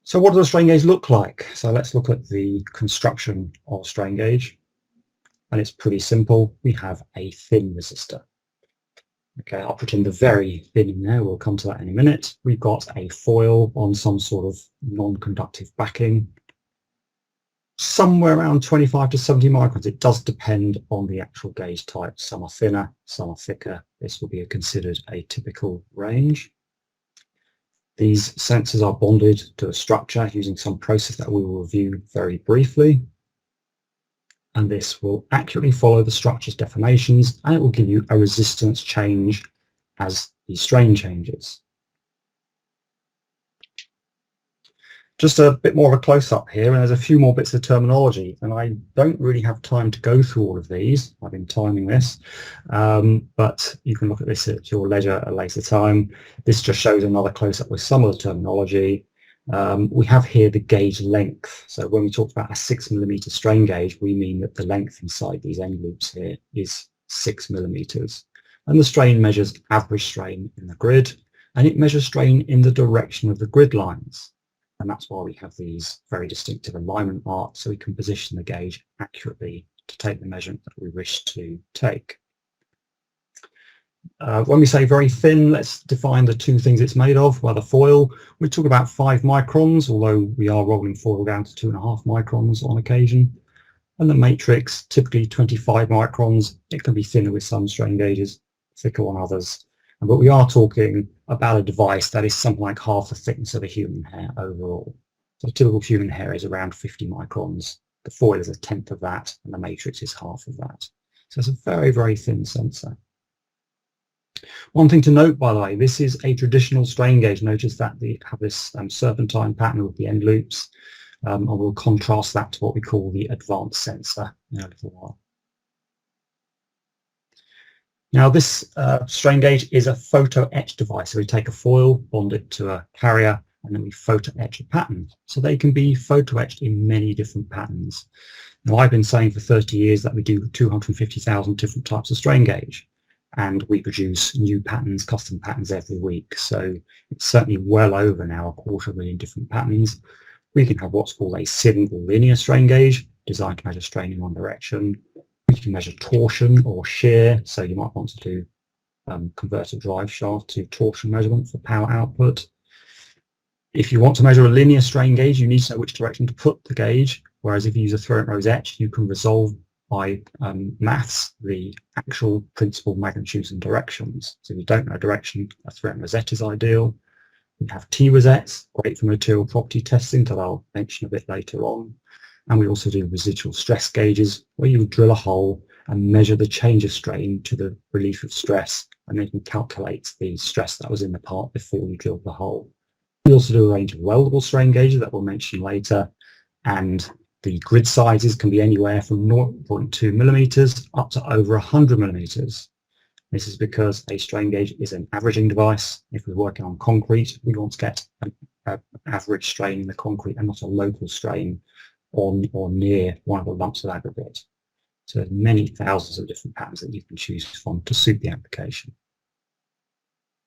So what does a strain gauge look like? So let's look at the construction of a strain gauge. And it's pretty simple. We have a thin resistor. Okay, I'll put in the very thin in there. We'll come to that in a minute. We've got a foil on some sort of non-conductive backing. Somewhere around 25 to 70 microns. It does depend on the actual gauge type. Some are thinner, some are thicker. This will be considered a typical range. These sensors are bonded to a structure using some process that we will review very briefly. And this will accurately follow the structure's deformations, and it will give you a resistance change as the strain changes. Just a bit more of a close-up here, and there's a few more bits of terminology, and I don't really have time to go through all of these. I've been timing this, but you can look at this at your leisure at a later time. This just shows another close-up with some of the terminology. We have here the gauge length. So when we talk about a 6mm strain gauge, we mean that the length inside these end loops here is 6mm. And the strain measures average strain in the grid, and it measures strain in the direction of the grid lines. And that's why we have these very distinctive alignment marks, so we can position the gauge accurately to take the measurement that we wish to take. When we say very thin, let's define the two things it's made of. Well, the foil, we talk about 5 microns, although we are rolling foil down to 2.5 microns on occasion. And the matrix, typically 25 microns. It can be thinner with some strain gauges, thicker on others. But we are talking about a device that is something like half the thickness of a human hair overall. So typical human hair is around 50 microns. The foil is a tenth of that, and the matrix is half of that. So it's a very, very thin sensor. One thing to note, by the way, this is a traditional strain gauge. Notice that they have this serpentine pattern with the end loops. I will contrast that to what we call the advanced sensor in a little while. Now this strain gauge is a photo etch device. So we take a foil, bond it to a carrier, and then we photo etch a pattern. So they can be photo etched in many different patterns. Now I've been saying for 30 years that we do 250,000 different types of strain gauge, and we produce new patterns, custom patterns every week. So it's certainly well over now 250,000 different patterns. We can have what's called a single linear strain gauge, designed to measure strain in one direction. We can measure torsion or shear, so you might want to do convert a drive shaft to torsion measurement for power output. If you want to measure a linear strain gauge, you need to know which direction to put the gauge, whereas if you use a through-rose etch, you can resolve by maths the actual principal magnitudes and directions. So if you don't know direction, a through-rose rosette is ideal. We have T-rosettes, great for material property testing that I'll mention a bit later on. And we also do residual stress gauges, where you drill a hole and measure the change of strain to the relief of stress, and then you can calculate the stress that was in the part before you drilled the hole. We also do a range of weldable strain gauges that we'll mention later, and the grid sizes can be anywhere from 0.2 millimeters up to over 100 millimeters. This is because a strain gauge is an averaging device. If we're working on concrete, we want to get an average strain in the concrete and not a local strain on or near one of the lumps of aggregate. So there's many thousands of different patterns that you can choose from to suit the application.